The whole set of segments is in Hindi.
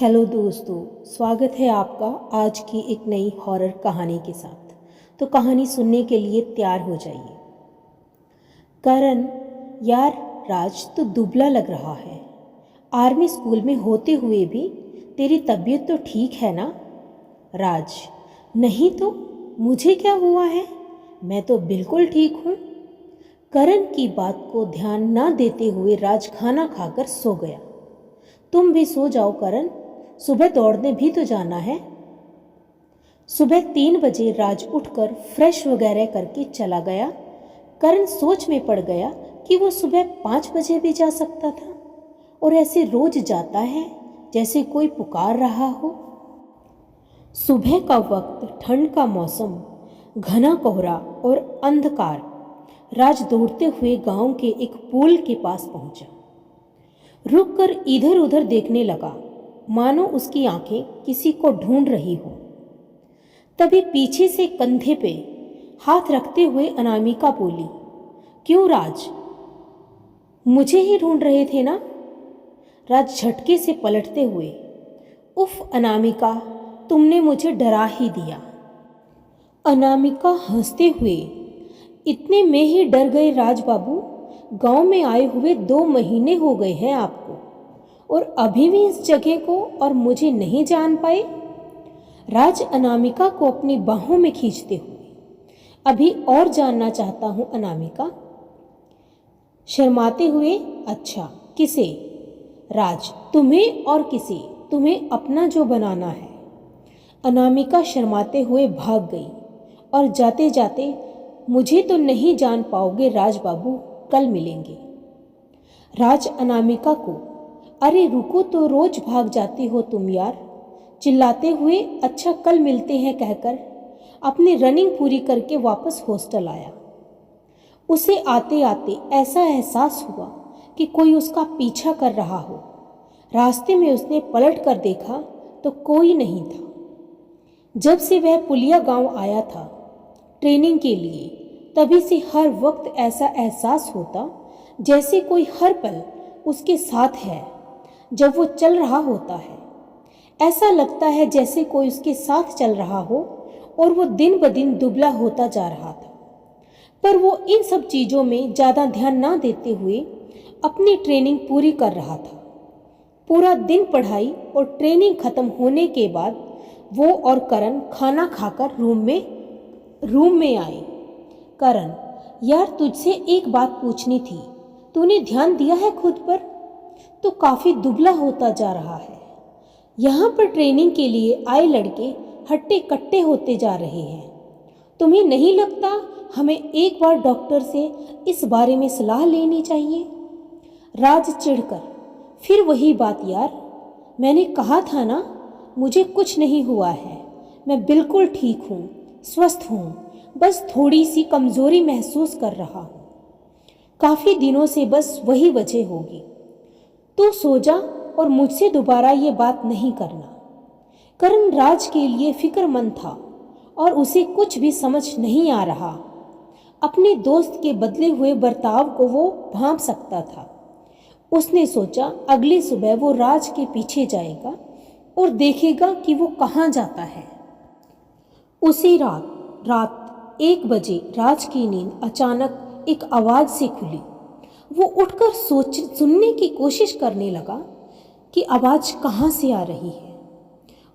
हेलो दोस्तों, स्वागत है आपका आज की एक नई हॉरर कहानी के साथ। तो कहानी सुनने के लिए तैयार हो जाइए। करण, यार राज तो दुबला लग रहा है। आर्मी स्कूल में होते हुए भी तेरी तबीयत तो ठीक है ना? राज, नहीं तो मुझे क्या हुआ है, मैं तो बिल्कुल ठीक हूँ। करण की बात को ध्यान न देते हुए राज खाना खाकर सो गया। तुम भी सो जाओ करण, सुबह दौड़ने भी तो जाना है। सुबह 3 बजे राज उठकर फ्रेश वगैरह करके चला गया। करण सोच में पड़ गया कि वो सुबह 5 बजे भी जा सकता था और ऐसे रोज जाता है जैसे कोई पुकार रहा हो। सुबह का वक्त, ठंड का मौसम, घना कोहरा और अंधकार। राज दौड़ते हुए गांव के एक पुल के पास पहुंचा। रुककर इधर उधर देखने लगा, मानो उसकी आंखें किसी को ढूंढ रही हो। तभी पीछे से कंधे पे हाथ रखते हुए अनामिका बोली, क्यों राज, मुझे ही ढूंढ रहे थे ना? राज झटके से पलटते हुए, उफ अनामिका, तुमने मुझे डरा ही दिया। अनामिका हंसते हुए, इतने में ही डर गए राज बाबू? गांव में आए हुए 2 महीने हो गए हैं आपको और अभी भी इस जगह को और मुझे नहीं जान पाए? राज अनामिका को अपनी बाहों में खींचते हुए, अभी और जानना चाहता हूं अनामिका। शर्माते हुए, अच्छा किसे? राज, तुम्हें और किसे? तुम्हें अपना जो बनाना है। अनामिका शर्माते हुए भाग गई और जाते जाते, मुझे तो नहीं जान पाओगे राज बाबू, कल मिलेंगे। राज अनामिका को, अरे रुको तो, रोज भाग जाती हो तुम यार, चिल्लाते हुए अच्छा कल मिलते हैं कहकर अपनी रनिंग पूरी करके वापस हॉस्टल आया। उसे आते आते ऐसा एहसास हुआ कि कोई उसका पीछा कर रहा हो। रास्ते में उसने पलट कर देखा तो कोई नहीं था। जब से वह पुलिया गांव आया था ट्रेनिंग के लिए, तभी से हर वक्त ऐसा एहसास होता जैसे कोई हर पल उसके साथ है। जब वो चल रहा होता है, ऐसा लगता है जैसे कोई उसके साथ चल रहा हो और वो दिन ब दिन दुबला होता जा रहा था। पर वो इन सब चीज़ों में ज़्यादा ध्यान ना देते हुए अपनी ट्रेनिंग पूरी कर रहा था। पूरा दिन पढ़ाई और ट्रेनिंग खत्म होने के बाद वो और करण खाना खाकर रूम में आए। करण, यार तुझसे एक बात पूछनी थी, तूने ध्यान दिया है खुद पर? तो काफ़ी दुबला होता जा रहा है। यहाँ पर ट्रेनिंग के लिए आए लड़के हट्टे कट्टे होते जा रहे हैं। तुम्हें नहीं लगता हमें एक बार डॉक्टर से इस बारे में सलाह लेनी चाहिए? राज चिढ़कर, फिर वही बात यार, मैंने कहा था ना, मुझे कुछ नहीं हुआ है, मैं बिल्कुल ठीक हूँ, स्वस्थ हूँ, बस थोड़ी सी कमज़ोरी महसूस कर रहा हूँ। काफ़ी दिनों से बस वही वजह होगी। तू सो जा और मुझसे दोबारा ये बात नहीं करना। करण राज के लिए फिक्रमंद था और उसे कुछ भी समझ नहीं आ रहा। अपने दोस्त के बदले हुए बर्ताव को वो भांप सकता था। उसने सोचा अगली सुबह वो राज के पीछे जाएगा और देखेगा कि वो कहाँ जाता है। उसी रात 1 बजे राज की नींद अचानक एक आवाज़ से खुली। वो उठकर सुनने की कोशिश करने लगा कि आवाज़ कहाँ से आ रही है।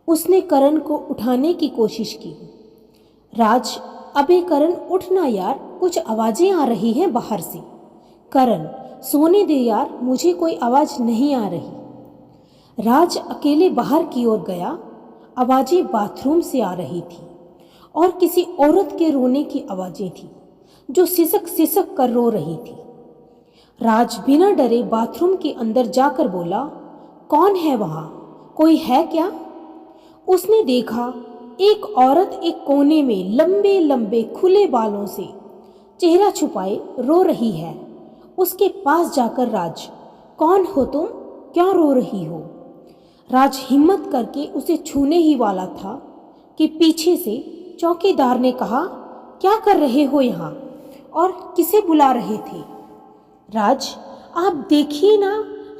उसने करण को उठाने की कोशिश की। राज, अबे करण उठना यार, कुछ आवाज़ें आ रही हैं बाहर से। करण, सोने दे यार, मुझे कोई आवाज़ नहीं आ रही। राज अकेले बाहर की ओर गया। आवाज़ें बाथरूम से आ रही थी और किसी औरत के रोने की आवाज़ें थी जो सिसक सिसक कर रो रही थी। राज बिना डरे बाथरूम के अंदर जाकर बोला, कौन है वहाँ, कोई है क्या? उसने देखा एक औरत एक कोने में लंबे लंबे खुले बालों से चेहरा छुपाए रो रही है। उसके पास जाकर राज, कौन हो तुम, क्या रो रही हो? राज हिम्मत करके उसे छूने ही वाला था कि पीछे से चौकीदार ने कहा, क्या कर रहे हो यहाँ और किसे बुला रहे थे? राज, आप देखिए ना,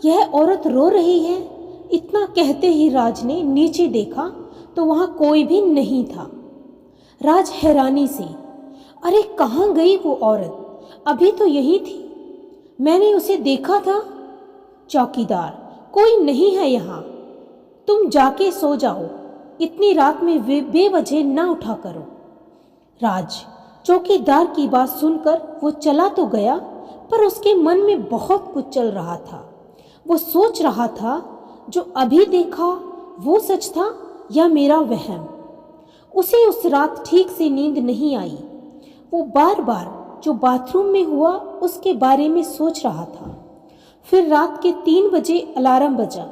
यह औरत रो रही है, इतना कहते ही राज ने नीचे देखा तो वहाँ कोई भी नहीं था। राज हैरानी से, अरे कहाँ गई वो औरत? अभी तो यही थी, मैंने उसे देखा था। चौकीदार, कोई नहीं है यहाँ, तुम जाके सो जाओ, इतनी रात में बेवजह ना उठा करो। राज, चौकीदार की बात सुनकर वो चला तो गया, पर उसके मन में बहुत कुछ चल रहा था। वो सोच रहा था, जो अभी देखा वो सच था या मेरा वहम। उसे उस रात ठीक से नींद नहीं आई। वो बार बार जो बाथरूम में हुआ उसके बारे में सोच रहा था। फिर रात के 3 बजे अलार्म बजा।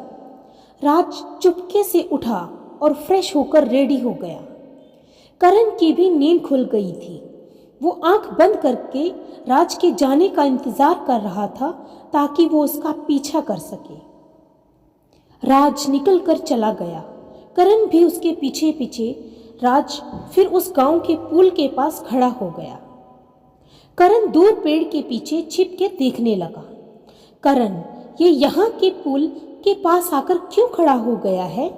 राज चुपके से उठा और फ्रेश होकर रेडी हो गया। करण की भी नींद खुल गई थी। वो आंख बंद करके राज के जाने का इंतजार कर रहा था ताकि वो उसका पीछा कर सके। राज निकल कर चला गया, करण भी उसके पीछे पीछे। राज फिर उस गांव के पुल के पास खड़ा हो गया। करण दूर पेड़ के पीछे छिप के देखने लगा। करण, ये यहाँ के पुल के पास आकर क्यों खड़ा हो गया है?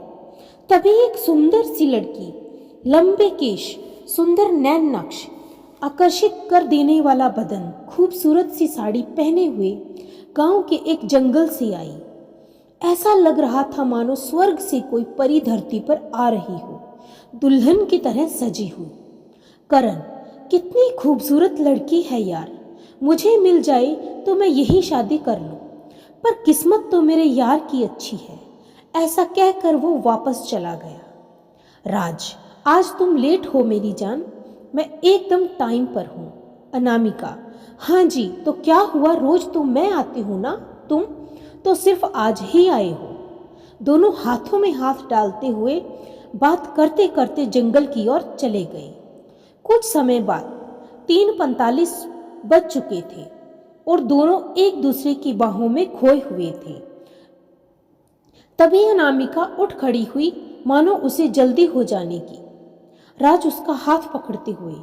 तभी एक सुंदर सी लड़की, लंबे केश, सुंदर नैन नक्श, आकर्षित कर देने वाला बदन, खूबसूरत सी साड़ी पहने हुए गांव के एक जंगल से आई। ऐसा लग रहा था मानो स्वर्ग से कोई परी धरती पर आ रही हो, दुल्हन की तरह सजी हुई। करण, कितनी खूबसूरत लड़की है यार, मुझे मिल जाए तो मैं यही शादी कर लूं, पर किस्मत तो मेरे यार की अच्छी है। ऐसा कहकर वो वापस चला गया। राज, आज तुम लेट हो मेरी जान, मैं एकदम टाइम पर हूँ। अनामिका, हाँ जी, तो क्या हुआ, रोज तो मैं आती हूँ ना, तुम तो सिर्फ आज ही आए हो। दोनों हाथों में हाथ डालते हुए बात करते करते जंगल की ओर चले गए। कुछ समय बाद 3:45 बज चुके थे और दोनों एक दूसरे की बाहों में खोए हुए थे। तभी अनामिका उठ खड़ी हुई, मानो उसे जल्दी हो जाने की। राज उसका हाथ पकड़ते हुए,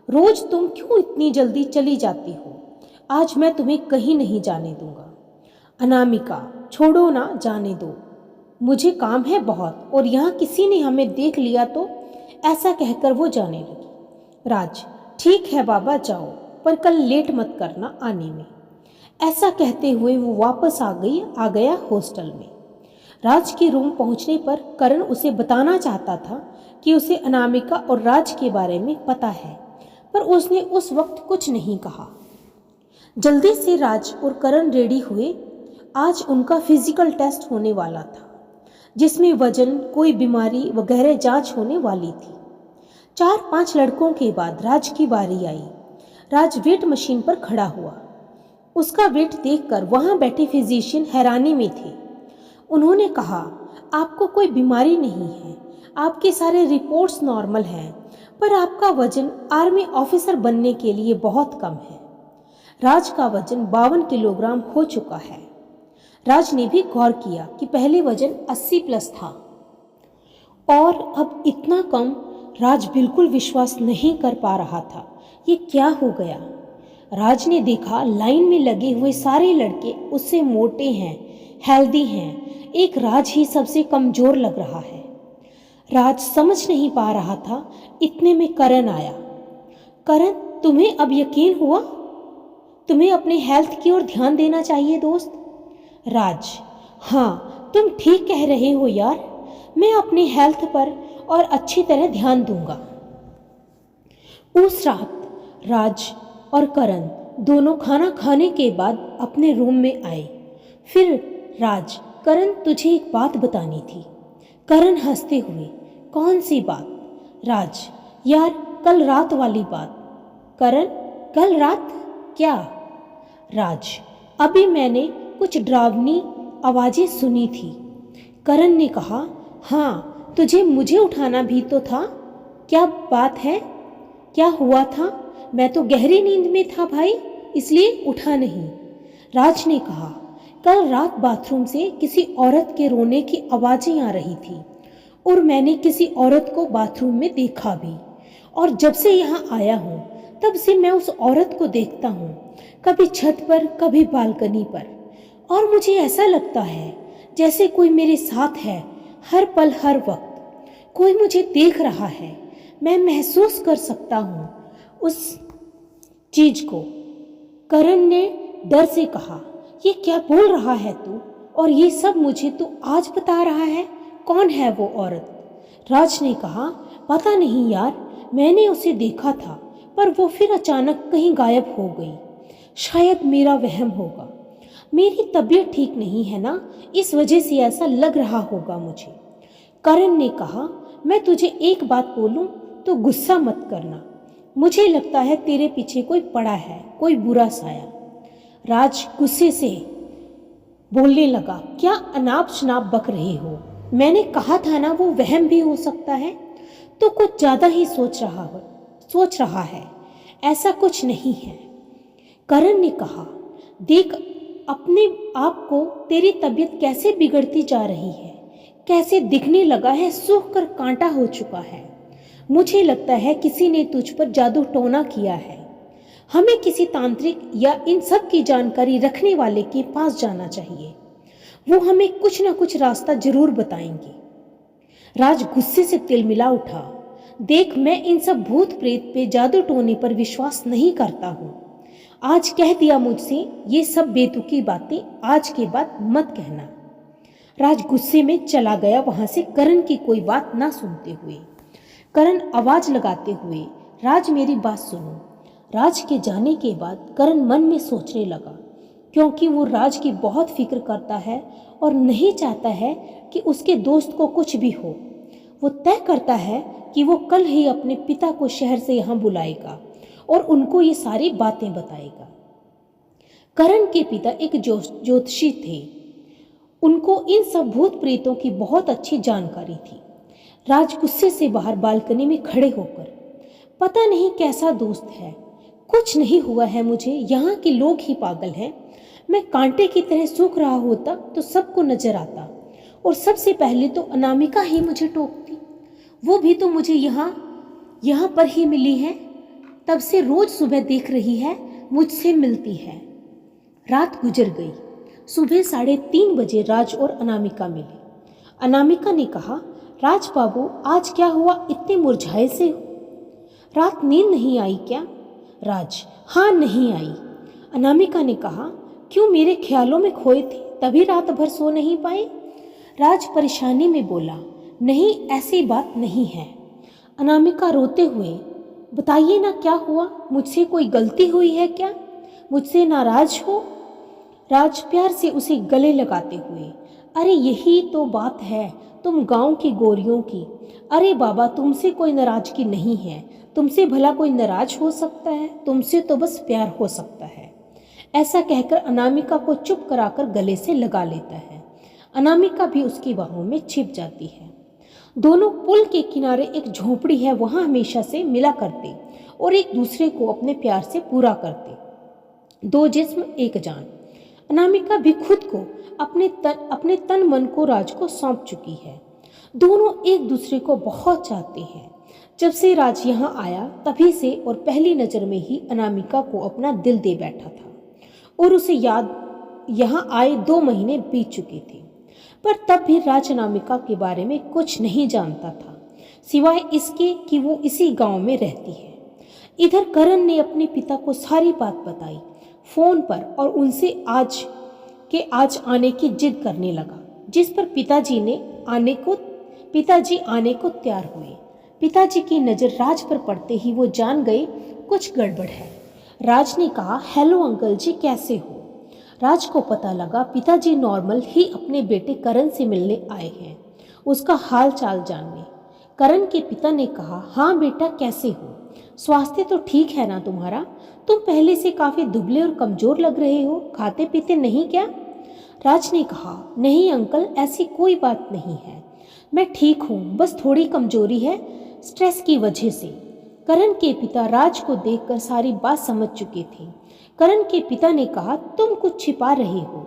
रोज तुम क्यों इतनी जल्दी चली जाती हो? आज मैं तुम्हें कहीं नहीं जाने दूंगा। अनामिका, छोड़ो ना, जाने दो, मुझे काम है बहुत, और यहाँ किसी ने हमें देख लिया तो। ऐसा कहकर वो जाने लगी। राज, ठीक है बाबा, जाओ, पर कल लेट मत करना आने में। ऐसा कहते हुए वो वापस आ गया हॉस्टल में। राज के रूम पहुंचने पर करण उसे बताना चाहता था कि उसे अनामिका और राज के बारे में पता है, पर उसने उस वक्त कुछ नहीं कहा। जल्दी से राज और करण रेडी हुए। आज उनका फिजिकल टेस्ट होने वाला था, जिसमें वजन, कोई बीमारी वगैरह जांच होने वाली थी। 4-5 लड़कों के बाद राज की बारी आई। राज वेट मशीन पर खड़ा हुआ। उसका वेट देखकर वहां बैठे फिजिशियन हैरानी में थे। उन्होंने कहा, आपको कोई बीमारी नहीं है, आपके सारे रिपोर्ट्स नॉर्मल हैं, पर आपका वजन आर्मी ऑफिसर बनने के लिए बहुत कम है। राज का वजन 52 किलोग्राम हो चुका है। राज ने भी गौर किया कि पहले वजन 80 प्लस था और अब इतना कम। राज बिल्कुल विश्वास नहीं कर पा रहा था, ये क्या हो गया? राज ने देखा लाइन में लगे हुए सारे लड़के उससे मोटे हैं, हेल्दी हैं, एक राज ही सबसे कमजोर लग रहा है। राज समझ नहीं पा रहा था। इतने में करण आया। करण, तुम्हें अब यकीन हुआ? तुम्हें अपने हेल्थ की ओर ध्यान देना चाहिए दोस्त। राज, हाँ तुम ठीक कह रहे हो यार, मैं अपनी हेल्थ पर और अच्छी तरह ध्यान दूंगा। उस रात राज और करण दोनों खाना खाने के बाद अपने रूम में आए। फिर राज, करण तुझे एक बात बतानी थी। करण हंसते हुए, कौन सी बात? राज, यार कल रात वाली बात। करण, कल रात क्या? राज, अभी मैंने कुछ डरावनी आवाजें सुनी थी। करण ने कहा, हाँ तुझे मुझे उठाना भी तो था। क्या बात है? क्या हुआ था? मैं तो गहरी नींद में था भाई, इसलिए उठा नहीं। राज ने कहा, कल रात बाथरूम से किसी औरत के रोने की आवाजें आ रही थी और मैंने किसी औरत को बाथरूम में देखा भी, और जब से यहाँ आया हूँ तब से मैं उस औरत को देखता हूँ, कभी छत पर कभी बालकनी पर, और मुझे ऐसा लगता है जैसे कोई मेरे साथ है, हर पल हर वक्त कोई मुझे देख रहा है। मैं महसूस कर सकता हूँ उस चीज को। करण ने डर से कहा, ये क्या बोल रहा है तू? और ये सब मुझे तू आज बता रहा है? कौन है वो औरत? राज ने कहा, पता नहीं यार, मैंने उसे देखा था पर वो फिर अचानक कहीं गायब हो गई। शायद मेरा वहम होगा। मेरी तबीयत ठीक नहीं है ना, इस वजह से ऐसा लग रहा होगा मुझे। करण ने कहा, मैं तुझे एक बात बोलूं तो गुस्सा मत करना। मुझे लगता है तेरे पीछे कोई पड़ा है, कोई बुरा साया। राज गुस्से से बोलने लगा, क्या अनाप शनाप बक रहे हो? मैंने कहा था ना वो वहम भी हो सकता है। तो कुछ ज्यादा ही सोच रहा है। ऐसा कुछ नहीं है। करण ने कहा, देख अपने आप को, तेरी तबीयत कैसे बिगड़ती जा रही है, कैसे दिखने लगा है, सूख कर कांटा हो चुका है। मुझे लगता है किसी ने तुझ पर जादू टोना किया है। हमें किसी तांत्रिक या इन सब की जानकारी रखने वाले के पास जाना चाहिए। वो हमें कुछ ना कुछ रास्ता जरूर बताएंगे। राज गुस्से से तिलमिला उठा। देख, मैं इन सब भूत प्रेत पे, जादू टोने पर विश्वास नहीं करता हूँ। आज कह दिया मुझसे, ये सब बेतुकी बातें आज के बाद मत कहना। राज गुस्से में चला गया वहां से, करण की कोई बात ना सुनते हुए। करण आवाज लगाते हुए, राज मेरी बात सुनो। राज के जाने के बाद करण मन में सोचने लगा, क्योंकि वो राज की बहुत फिक्र करता है और नहीं चाहता है कि उसके दोस्त को कुछ भी हो। वो तय करता है कि वो कल ही अपने पिता को शहर से यहाँ बुलाएगा और उनको ये सारी बातें बताएगा। करण के पिता एक ज्योतिषी थे। उनको इन सब भूत प्रेतों की बहुत अच्छी जानकारी थी। राज गुस्से से बाहर बालकनी में खड़े होकर, पता नहीं कैसा दोस्त है, कुछ नहीं हुआ है मुझे, यहाँ के लोग ही पागल हैं। मैं कांटे की तरह सूख रहा होता तो सबको नजर आता और सबसे पहले तो अनामिका ही मुझे टोकती। वो भी तो मुझे यहाँ पर ही मिली है, तब से रोज सुबह देख रही है, मुझसे मिलती है। रात गुजर गई। सुबह 3:30 बजे राज और अनामिका मिले। अनामिका ने कहा, राज बाबू, आज क्या हुआ, इतने मुरझाए से हो? रात नींद नहीं आई क्या? राज, हाँ नहीं आई। अनामिका ने कहा, क्यों, मेरे ख्यालों में खोए थे तभी रात भर सो नहीं पाए? राज परेशानी में बोला, नहीं ऐसी बात नहीं है। अनामिका रोते हुए, बताइए ना क्या हुआ, मुझसे कोई गलती हुई है क्या? मुझसे नाराज हो? राज प्यार से उसे गले लगाते हुए, अरे यही तो बात है, तुम गांव की गोरियों की। अरे बाबा, तुमसे कोई नाराजगी नहीं है, तुमसे भला कोई नाराज हो सकता है? तुमसे तो बस प्यार हो सकता है। ऐसा कहकर अनामिका को चुप कराकर गले से लगा लेता है। अनामिका भी उसकी बाहों में छिप जाती है। दोनों पुल के किनारे एक झोपड़ी है, वहां हमेशा से मिला करते और एक दूसरे को अपने प्यार से पूरा करते। दो जिस्म एक जान। अनामिका भी खुद को, अपने तन मन को राज को सौंप चुकी है। दोनों एक दूसरे को बहुत चाहते हैं। जब से राज यहाँ आया तभी से, और पहली नजर में ही अनामिका को अपना दिल दे बैठा था। और उसे याद, यहाँ आए 2 महीने बीत चुके थे, पर तब भी राज अनामिका के बारे में कुछ नहीं जानता था, सिवाय इसके कि वो इसी गांव में रहती है। इधर करण ने अपने पिता को सारी बात बताई फोन पर और उनसे आज आने की जिद करने लगा, जिस पर पिताजी आने को तैयार हुए। पिताजी की नज़र राज पर पड़ते ही वो जान गए कुछ गड़बड़ है। राज ने कहा, हेलो अंकल जी, कैसे हो? राज को पता लगा पिताजी नॉर्मल ही अपने बेटे करण से मिलने आए हैं, उसका हाल चाल जानने। करण के पिता ने कहा, हाँ बेटा, कैसे हो? स्वास्थ्य तो ठीक है ना तुम्हारा? तुम पहले से काफी दुबले और कमजोर लग रहे हो, खाते पीते नहीं क्या? राज ने कहा, नहीं अंकल, ऐसी कोई बात नहीं है, मैं ठीक हूँ, बस थोड़ी कमजोरी है स्ट्रेस की वजह से। करण के पिता राज को देखकर सारी बात समझ चुके थे। करण के पिता ने कहा, तुम कुछ छिपा रहे हो,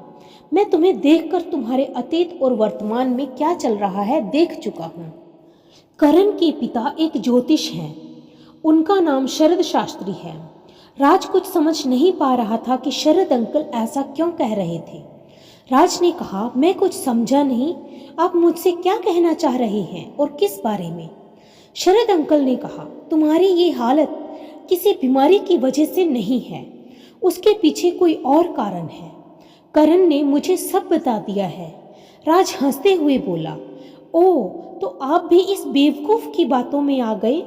मैं तुम्हें देखकर तुम्हारे अतीत और वर्तमान में क्या चल रहा है देख चुका हूँ। करण के पिता एक ज्योतिष हैं, उनका नाम शरद शास्त्री है। राज कुछ समझ नहीं पा रहा था कि शरद अंकल ऐसा क्यों कह रहे थे। राज ने कहा, मैं कुछ समझा नहीं, आप मुझसे क्या कहना चाह रहे हैं और किस बारे में? शरद अंकल ने कहा, तुम्हारी ये हालत किसी बीमारी की वजह से नहीं है, उसके पीछे कोई और कारण है। करण ने मुझे सब बता दिया है। राज हंसते हुए बोला, ओह, तो आप भी इस बेवकूफ़ की बातों में आ गए।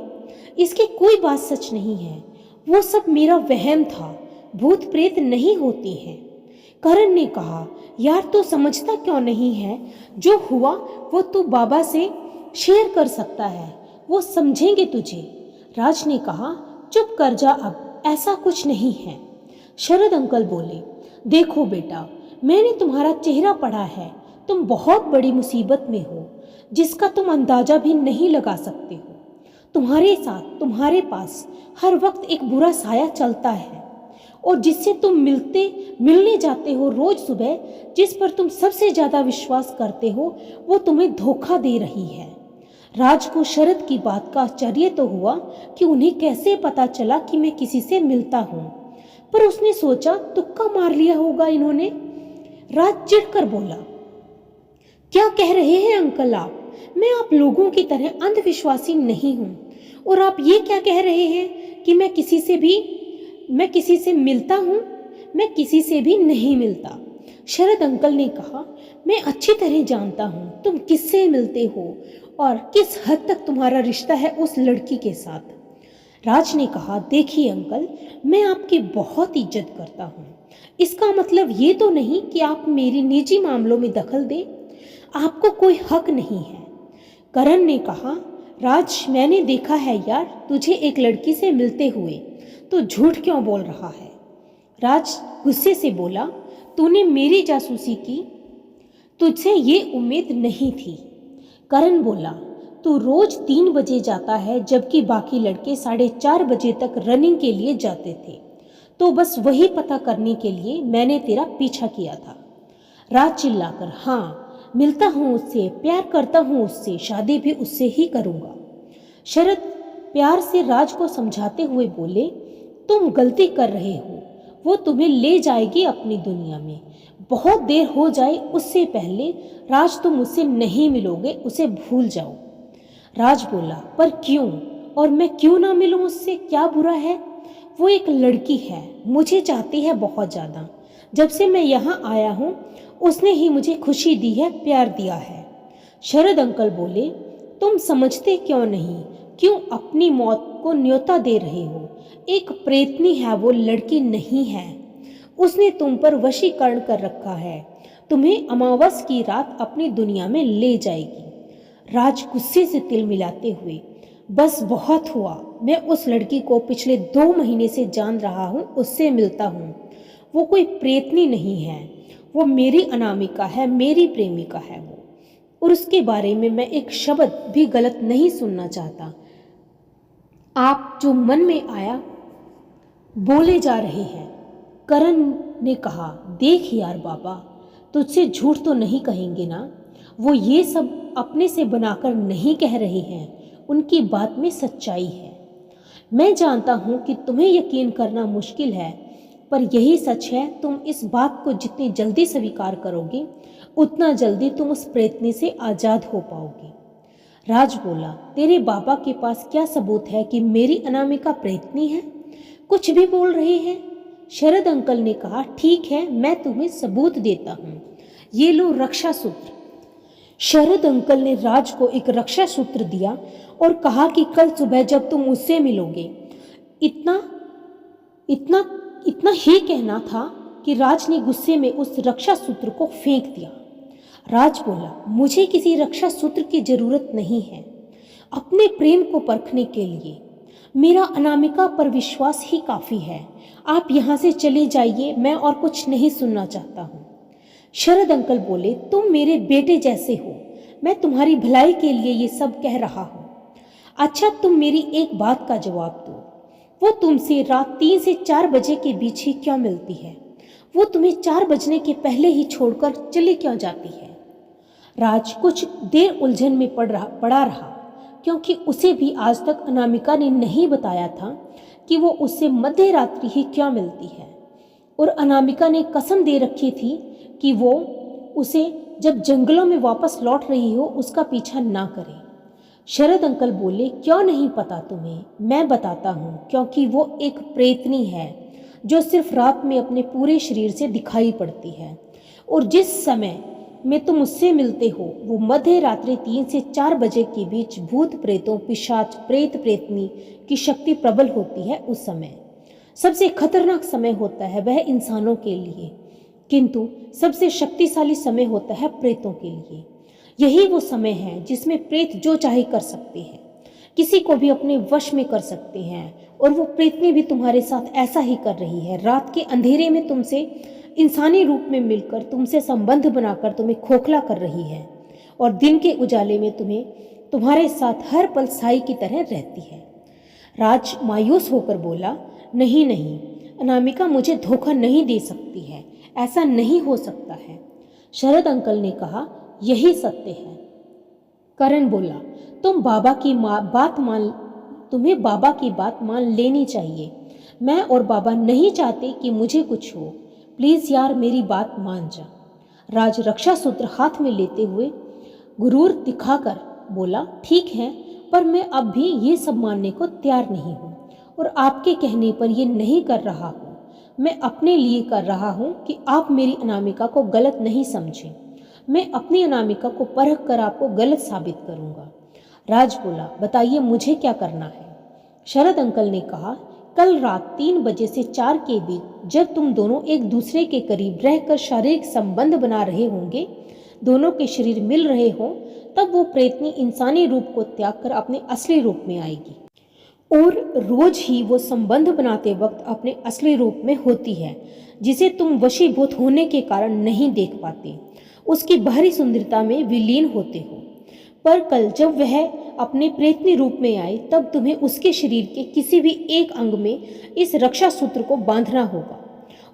इसकी कोई बात सच नहीं है, वो सब मेरा वहम था, भूत प्रेत नहीं होती हैं। करण ने कहा, यार तू समझता क्यों नहीं है? जो हुआ वो तू बाबा से शेयर कर सकता है, वो समझेंगे तुझे। राज ने कहा, चुप कर जा, अब ऐसा कुछ नहीं है। शरद अंकल बोले, देखो बेटा, मैंने तुम्हारा चेहरा पढ़ा है, तुम बहुत बड़ी मुसीबत में हो जिसका तुम अंदाजा भी नहीं लगा सकते हो। तुम्हारे साथ तुम्हारे पास हर वक्त एक बुरा साया चलता है, और जिससे तुम मिलने जाते हो रोज सुबह, जिस पर तुम सबसे ज्यादा विश्वास करते हो, वो तुम्हें धोखा दे रही है। राज को शरद की बात का आश्चर्य तो हुआ कि उन्हें कैसे पता चला कि मैं किसी से मिलता हूँ, पर उसने सोचा तुक्का मार लिया होगा इन्होंने। राज चिढ़कर बोला, क्या कह रहे हैं अंकल आप? मैं आप लोगों की तरह अंधविश्वासी नहीं हूँ, और आप ये क्या कह रहे हैं कि मैं किसी से मिलता हूँ? मैं किसी से भी नहीं मिलता। शरद अंकल ने कहा, मैं अच्छी तरह जानता हूँ तुम किससे मिलते हो और किस हद तक तुम्हारा रिश्ता है उस लड़की के साथ। राज ने कहा, देखिए अंकल, मैं आपकी बहुत इज्जत करता हूँ, इसका मतलब ये तो नहीं कि आप मेरी निजी मामलों में दखल दें, आपको कोई हक नहीं है। करण ने कहा, राज, मैंने देखा है यार तुझे एक लड़की से मिलते हुए, तो झूठ क्यों बोल रहा है? राज गुस्से से बोला, तूने मेरी जासूसी की, तुझसे ये उम्मीद नहीं थी। करण बोला, तू रोज 3 बजे जाता है जबकि बाकी लड़के 4:30 बजे तक रनिंग के लिए जाते थे, तो बस वही पता करने के लिए मैंने तेरा पीछा किया था। राज चिल्लाकर, हाँ, मिलता हूँ उससे, प्यार करता हूँ उससे, शादी भी उससे ही करूँगा। शरद प्यार से राज को समझाते हुए बोले, तुम गलती कर रहे हो, वो तुम्हें ले जाएगी अपनी दुनिया में, बहुत देर हो जाए उससे पहले। राज, तुम उससे नहीं मिलोगे, उसे भूल जाओ। राज बोला, पर क्यों? और मैं क्यों ना मिलूं उससे? क्या बुरा है? वो एक लड़की है, मुझे चाहती है बहुत ज़्यादा। जब से मैं यहाँ आया हूँ उसने ही मुझे खुशी दी है, प्यार दिया है। शरद अंकल बोले, तुम समझते क्यों नहीं? क्यों अपनी मौत को न्योता दे रहे हो? एक प्रेतनी है, वो लड़की नहीं है। उसने तुम पर वशीकरण कर रखा है, तुम्हें अमावस की रात अपनी दुनिया में ले जाएगी। राज गुस्से से तिल मिलाते हुए, बस बहुत हुआ, मैं उस लड़की को पिछले 2 महीने से जान रहा हूँ, उससे मिलता हूँ। वो कोई प्रेतनी नहीं है, वो मेरी अनामिका है, मेरी प्रेमिका है वो, और उसके बारे में मैं एक शब्द भी गलत नहीं सुनना चाहता। आप जो मन में आया बोले जा रहे हैं। करण ने कहा, देख यार बाबा, तुझसे झूठ तो नहीं कहेंगे ना? वो ये सब अपने से बनाकर नहीं कह रहे हैं, उनकी बात में सच्चाई है। मैं जानता हूँ कि तुम्हें यकीन करना मुश्किल है, पर यही सच है। तुम इस बात को जितनी जल्दी स्वीकार करोगे, उतना जल्दी तुम उस प्रेतनी से आज़ाद हो पाओगे। राज बोला, तेरे बाबा के पास क्या सबूत है कि मेरी अनामिका प्रेतनी है? कुछ भी बोल रहे हैं। शरद अंकल ने कहा, ठीक है, मैं तुम्हें सबूत देता हूँ, ये लो रक्षा सूत्र। शरद अंकल ने राज को एक रक्षा सूत्र दिया और कहा कि कल सुबह जब तुम उससे मिलोगे, इतना इतना इतना ही कहना था कि राज ने गुस्से में उस रक्षा सूत्र को फेंक दिया। राज बोला, मुझे किसी रक्षा सूत्र की जरूरत नहीं है अपने प्रेम को परखने के लिए, मेरा अनामिका पर विश्वास ही काफ़ी है। आप यहाँ से चले जाइए, मैं और कुछ नहीं सुनना चाहता हूँ। शरद अंकल बोले, तुम मेरे बेटे जैसे हो, मैं तुम्हारी भलाई के लिए ये सब कह रहा हूँ। अच्छा, तुम मेरी एक बात का जवाब दो, वो तुमसे रात 3 से 4 बजे के बीच ही क्यों मिलती है? वो तुम्हें 4 बजने के पहले ही छोड़कर चली क्यों जाती है? राज कुछ देर उलझन में पड़ा रहा, क्योंकि उसे भी आज तक अनामिका ने नहीं बताया था कि वो उससे मध्य रात्रि ही क्यों मिलती है, और अनामिका ने कसम दे रखी थी कि वो उसे जब जंगलों में वापस लौट रही हो उसका पीछा ना करें। शरद अंकल बोले, क्यों नहीं पता तुम्हें? मैं बताता हूँ, क्योंकि वो एक प्रेतनी है जो सिर्फ रात में अपने पूरे शरीर से दिखाई पड़ती है, और जिस समय में तुम उससे मिलते हो वो मध्य रात्रि 3 से 4 बजे के बीच भूत प्रेतों, पिशाच, प्रेत, प्रेतनी की शक्ति प्रबल होती है। उस समय सबसे खतरनाक समय होता है वह इंसानों के लिए, किंतु सबसे शक्तिशाली समय होता है प्रेतों के लिए। यही वो समय है जिसमें प्रेत जो चाहे कर सकते हैं, किसी को भी अपने वश में कर सकते हैं, और वो प्रेतनी भी तुम्हारे साथ ऐसा ही कर रही है। रात के अंधेरे में तुमसे इंसानी रूप में मिलकर तुमसे संबंध बनाकर तुम्हें खोखला कर रही है, और दिन के उजाले में तुम्हारे साथ हर पल साई की तरह रहती है। राज मायूस होकर बोला, नहीं नहीं अनामिका मुझे धोखा नहीं दे सकती है, ऐसा नहीं हो सकता है। शरद अंकल ने कहा, यही सत्य है। करण बोला, तुम्हें बाबा की बात मान लेनी चाहिए। मैं और बाबा नहीं चाहते कि मुझे कुछ हो। प्लीज यार मेरी बात मान जा। राज रक्षा सूत्र हाथ में लेते हुए गुरूर दिखाकर बोला, ठीक है, पर मैं अब भी ये सब मानने को तैयार नहीं हूँ, और आपके कहने पर ये नहीं कर रहा हूँ। मैं अपने लिए कर रहा हूँ कि आप मेरी अनामिका को गलत नहीं समझें। मैं अपनी अनामिका को परख कर आपको गलत साबित करूँगा। राज बोला, बताइए मुझे क्या करना है? शरद अंकल ने कहा, कल रात 3 बजे से 4 के बीच जब तुम दोनों एक दूसरे के करीब रहकर शारीरिक संबंध बना रहे होंगे, दोनों के शरीर मिल रहे हों, तब वो प्रेतनी इंसानी रूप को त्याग कर अपने असली रूप में आएगी, और रोज ही वो संबंध बनाते वक्त अपने असली रूप में होती है, जिसे तुम वशीभूत होने के कारण नहीं देख पाते, उसकी बाहरी सुंदरता में विलीन होते हो। पर कल जब वह अपने प्रेतनी रूप में आए, तब तुम्हें उसके शरीर के किसी भी एक अंग में इस रक्षा सूत्र को बांधना होगा,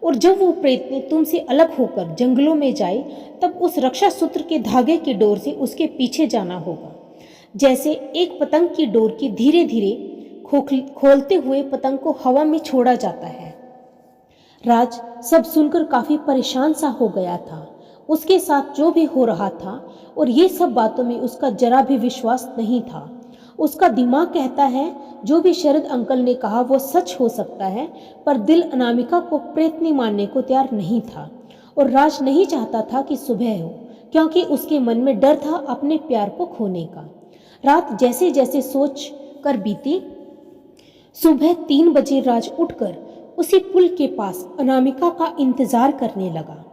और जब वो प्रेतनी तुमसे अलग होकर जंगलों में जाए, तब उस रक्षा सूत्र के धागे की डोर से उसके पीछे जाना होगा, जैसे एक पतंग की डोर की धीरे धीरे खोलते हुए पतंग को हवा में छोड़ा जाता है। राज सब सुनकर काफी परेशान सा हो गया था। उसके साथ जो भी हो रहा था और ये सब बातों में उसका जरा भी विश्वास नहीं था। उसका दिमाग कहता है जो भी शरद अंकल ने कहा वो सच हो सकता है, पर दिल अनामिका को प्रेतनी मानने को तैयार नहीं था, और राज नहीं चाहता था कि सुबह हो, क्योंकि उसके मन में डर था अपने प्यार को खोने का। रात जैसे जैसे सोच कर बीती, सुबह 3 बजे राज उठकर उसी पुल के पास अनामिका का इंतजार करने लगा।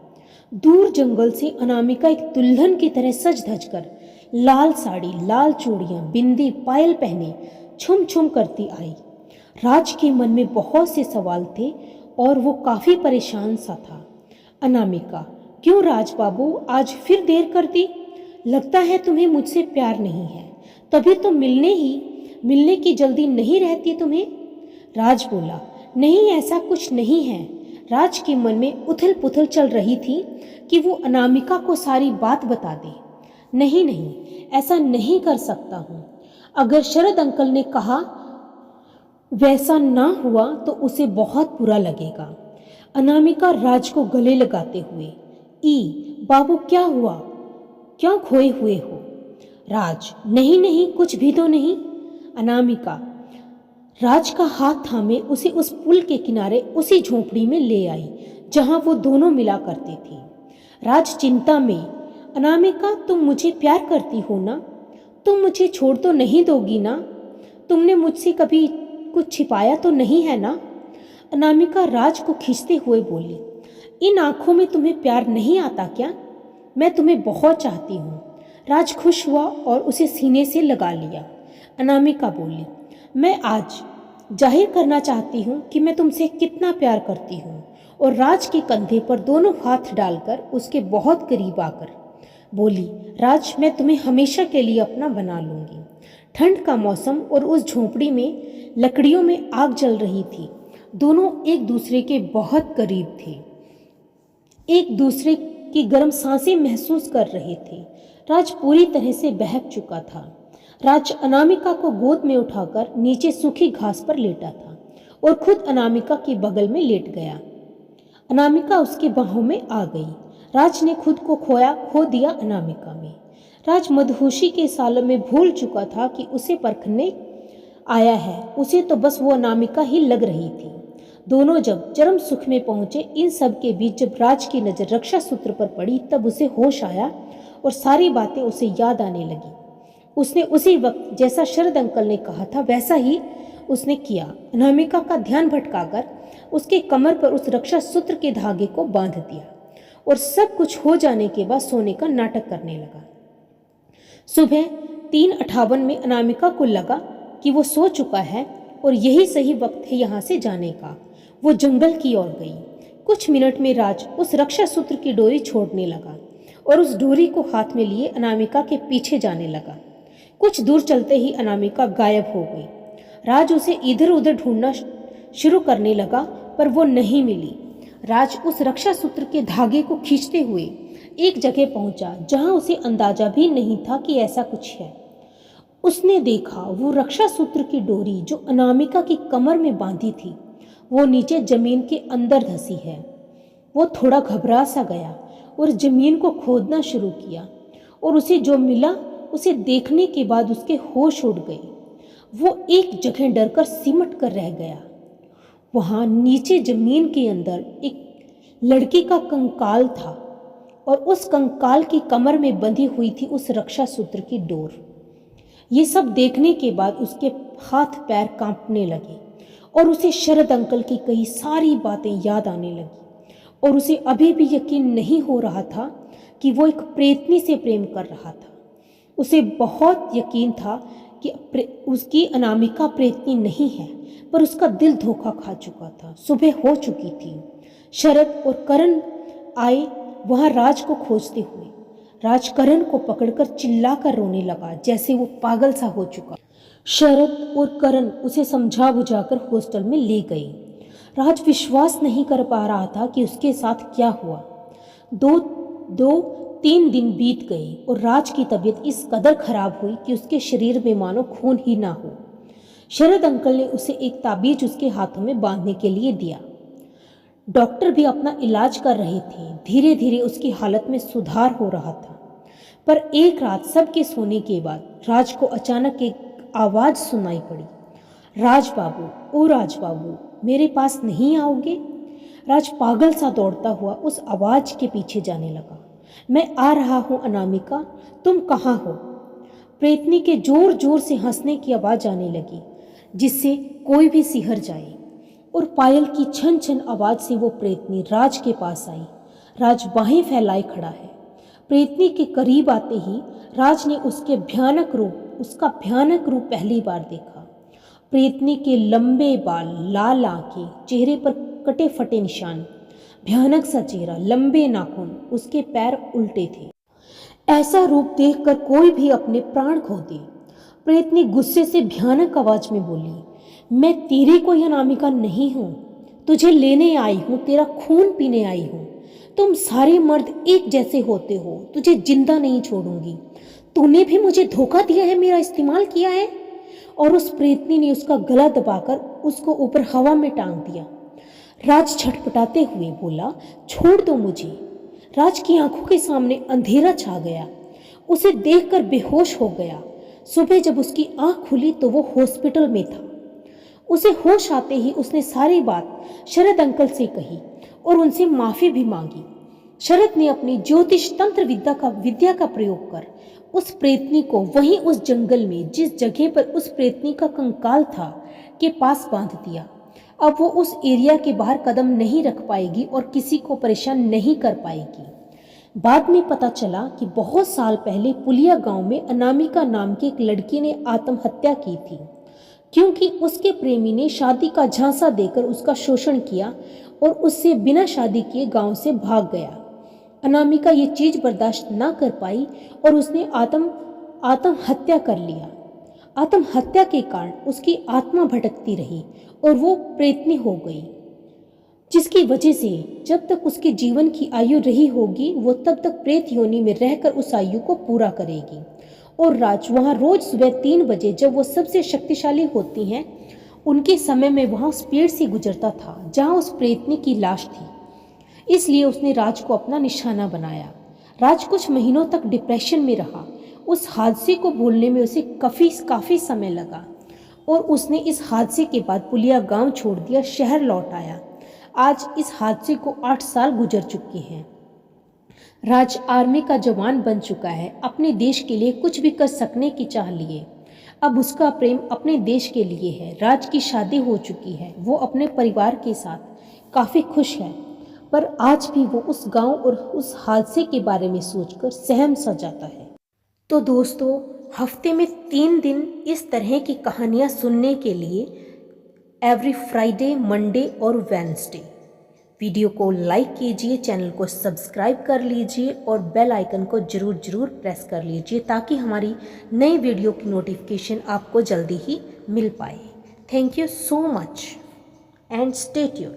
दूर जंगल से अनामिका एक दुल्हन की तरह सज धज कर, लाल साड़ी, लाल चूड़ियां, बिंदी, पायल पहने छुम छुम करती आई। राज के मन में बहुत से सवाल थे और वो काफी परेशान सा था। अनामिका, क्यों राज बाबू आज फिर देर कर दी? लगता है तुम्हें मुझसे प्यार नहीं है, तभी तो मिलने की जल्दी नहीं रहती तुम्हें। राज बोला, नहीं ऐसा कुछ नहीं है। राज के मन में उथल पुथल चल रही थी कि वो अनामिका को सारी बात बता दे। नहीं नहीं, ऐसा नहीं कर सकता हूँ। अगर शरद अंकल ने कहा वैसा ना हुआ तो उसे बहुत बुरा लगेगा। अनामिका राज को गले लगाते हुए, बाबू क्या हुआ, क्यों खोए हुए हो? राज, नहीं नहीं कुछ भी तो नहीं। अनामिका राज का हाथ थामे उसे उस पुल के किनारे उसी झोपड़ी में ले आई जहां वो दोनों मिला करते थे। राज चिंता में, अनामिका तुम मुझे प्यार करती हो ना? तुम मुझे छोड़ तो नहीं दोगी ना? तुमने मुझसे कभी कुछ छिपाया तो नहीं है ना? अनामिका राज को खींचते हुए बोली, इन आंखों में तुम्हें प्यार नहीं आता क्या? मैं तुम्हें बहुत चाहती हूँ। राज खुश हुआ और उसे सीने से लगा लिया। अनामिका बोली, मैं आज जाहिर करना चाहती हूँ कि मैं तुमसे कितना प्यार करती हूँ, और राज के कंधे पर दोनों हाथ डालकर उसके बहुत करीब आकर बोली, राज मैं तुम्हें हमेशा के लिए अपना बना लूँगी। ठंड का मौसम और उस झोपड़ी में लकड़ियों में आग जल रही थी। दोनों एक दूसरे के बहुत करीब थे, एक दूसरे की गर्म सांसें महसूस कर रहे थे। राज पूरी तरह से बहक चुका था। राज अनामिका को गोद में उठाकर नीचे सूखी घास पर लेटा था और खुद अनामिका के बगल में लेट गया। अनामिका उसकी बाहों में आ गई। राज ने खुद को खो दिया अनामिका में। राज मदहोशी के सालों में भूल चुका था कि उसे परखने आया है। उसे तो बस वो अनामिका ही लग रही थी। दोनों जब चरम सुख में पहुंचे, इन सब के बीच जब राज की नज़र रक्षा सूत्र पर पड़ी, तब उसे होश आया और सारी बातें उसे याद आने लगी। उसने उसी वक्त जैसा शरद अंकल ने कहा था वैसा ही उसने किया। अनामिका का ध्यान भटकाकर उसके कमर पर उस रक्षा सूत्र के धागे को बांध दिया और सब कुछ हो जाने के बाद सोने का नाटक करने लगा। सुबह 3:58 में अनामिका को लगा कि वो सो चुका है और यही सही वक्त है यहाँ से जाने का। वो जंगल की ओर गई। कुछ मिनट में राज उस रक्षा सूत्र की डोरी छोड़ने लगा और उस डोरी को हाथ में लिए अनामिका के पीछे जाने लगा। कुछ दूर चलते ही अनामिका गायब हो गई। राज उसे इधर उधर ढूंढना शुरू करने लगा, पर वो नहीं मिली। राज उस रक्षा सूत्र के धागे को खींचते हुए एक जगह पहुंचा जहां उसे अंदाजा भी नहीं था कि ऐसा कुछ है। उसने देखा वो रक्षा सूत्र की डोरी जो अनामिका की कमर में बांधी थी, वो नीचे जमीन के अंदर धंसी है। वो थोड़ा घबरा सा गया और जमीन को खोदना शुरू किया और उसे जो मिला उसे देखने के बाद उसके होश उड़ गए। वो एक जगह डरकर सिमट कर रह गया। वहाँ नीचे जमीन के अंदर एक लड़की का कंकाल था और उस कंकाल की कमर में बंधी हुई थी उस रक्षा सूत्र की डोर। ये सब देखने के बाद उसके हाथ पैर कांपने लगे और उसे शरद अंकल की कई सारी बातें याद आने लगी और उसे अभी भी यकीन नहीं हो रहा था कि वो एक प्रेतनी से प्रेम कर रहा था। उसे बहुत यकीन था कि उसकी अनामिका प्रेतनी नहीं है, पर उसका दिल धोखा खा चुका था। सुबह हो चुकी थी। शरद और करण आए वहां राज को खोजते हुए। राज करण को पकड़कर चिल्लाकर रोने लगा जैसे वो पागल सा हो चुका। शरद और करण उसे समझा बुझाकर हॉस्टल में ले गए। राज विश्वास नहीं कर पा रहा था कि उसके साथ क्या हुआ। 2-3 दिन बीत गए और राज की तबीयत इस कदर खराब हुई कि उसके शरीर में मानो खून ही ना हो। शरद अंकल ने उसे एक ताबीज उसके हाथों में बांधने के लिए दिया। डॉक्टर भी अपना इलाज कर रहे थे। धीरे धीरे उसकी हालत में सुधार हो रहा था। पर एक रात सबके सोने के बाद राज को अचानक एक आवाज़ सुनाई पड़ी, राज बाबू, ओ राज बाबू, मेरे पास नहीं आओगे? राज पागल सा दौड़ता हुआ उस आवाज़ के पीछे जाने लगा। मैं आ रहा हूँ अनामिका, तुम कहाँ हो? प्रेतनी के जोर जोर से हंसने की आवाज़ आने लगी जिससे कोई भी सिहर जाए और पायल की छन छन आवाज़ से वो प्रेतनी राज के पास आई। राज बाहें फैलाए खड़ा है। प्रेतनी के करीब आते ही राज ने उसका भयानक रूप पहली बार देखा। प्रेतनी के लंबे बाल, लाल आंखें, चेहरे पर कटे फटे निशान, भयानक सा चेहरा, लंबे नाखून, उसके पैर उल्टे थे। ऐसा रूप देखकर कोई भी अपने प्राण खो दे। प्रेतनी गुस्से से भयानक आवाज में बोली, मैं तेरी कोई अनामिका नहीं हूँ, तुझे लेने आई हूँ, तेरा खून पीने आई हूँ। तुम सारे मर्द एक जैसे होते हो, तुझे जिंदा नहीं छोड़ूंगी। तूने भी मुझे धोखा दिया है, मेरा इस्तेमाल किया है। और उस प्रेतनी ने उसका गला दबाकर उसको ऊपर हवा में टांग दिया। राज छटपटाते हुए बोला, छोड़ दो मुझे। राज की आंखों के सामने अंधेरा छा गया। उसे देखकर बेहोश हो गया। सुबह जब उसकी आंख खुली तो वो हॉस्पिटल में था। उसे होश आते ही उसने सारी बात शरद अंकल से कही और उनसे माफी भी मांगी। शरद ने अपनी ज्योतिष तंत्र विद्या का प्रयोग कर उस प्रेतनी को वहीं उस जंगल में जिस जगह पर उस प्रेतनी का कंकाल था के पास बांध दिया। अब वो उस एरिया के बाहर कदम नहीं रख पाएगी और किसी को परेशान नहीं कर पाएगी। बाद में पता चला कि बहुत साल पहले पुलिया गांव में अनामिका नाम की एक लड़की ने आत्महत्या की थी, क्योंकि उसके प्रेमी ने शादी का झांसा देकर उसका शोषण किया और उससे बिना शादी किए गांव से भाग गया। अनामिका ये चीज बर्दाश्त ना कर पाई और उसने आत्महत्या कर लिया। आत्महत्या के कारण उसकी आत्मा भटकती रही और वो प्रेतनी हो गई, जिसकी वजह से जब तक उसके जीवन की आयु रही होगी वो तब तक प्रेत योनि में रहकर उस आयु को पूरा करेगी। और राज वहाँ रोज सुबह 3 बजे जब वो सबसे शक्तिशाली होती हैं उनके समय में वहाँ स्पीड से गुजरता था जहाँ उस प्रेतनी की लाश थी। इसलिए उसने राज को अपना निशाना बनाया। राज कुछ महीनों तक डिप्रेशन में रहा। उस हादसे को भूलने में उसे काफ़ी समय लगा और उसने इस हादसे के बाद पुलिया गांव छोड़ दिया, शहर लौट आया। आज इस हादसे को 8 साल गुजर चुके हैं। राज आर्मी का जवान बन चुका है, अपने देश के लिए कुछ भी कर सकने की चाह लिए। अब उसका प्रेम अपने देश के लिए है। राज की शादी हो चुकी है, वो अपने परिवार के साथ काफ़ी खुश है, पर आज भी वो उस गांव और उस हादसे के बारे में सोचकर सहम सा जाता है। तो दोस्तों, हफ्ते में 3 दिन इस तरह की कहानियाँ सुनने के लिए एवरी फ्राइडे, मंडे और वेडनेसडे वीडियो को लाइक कीजिए, चैनल को सब्सक्राइब कर लीजिए और बेल आइकन को जरूर प्रेस कर लीजिए ताकि हमारी नई वीडियो की नोटिफिकेशन आपको जल्दी ही मिल पाए। Thank you so much and stay tuned.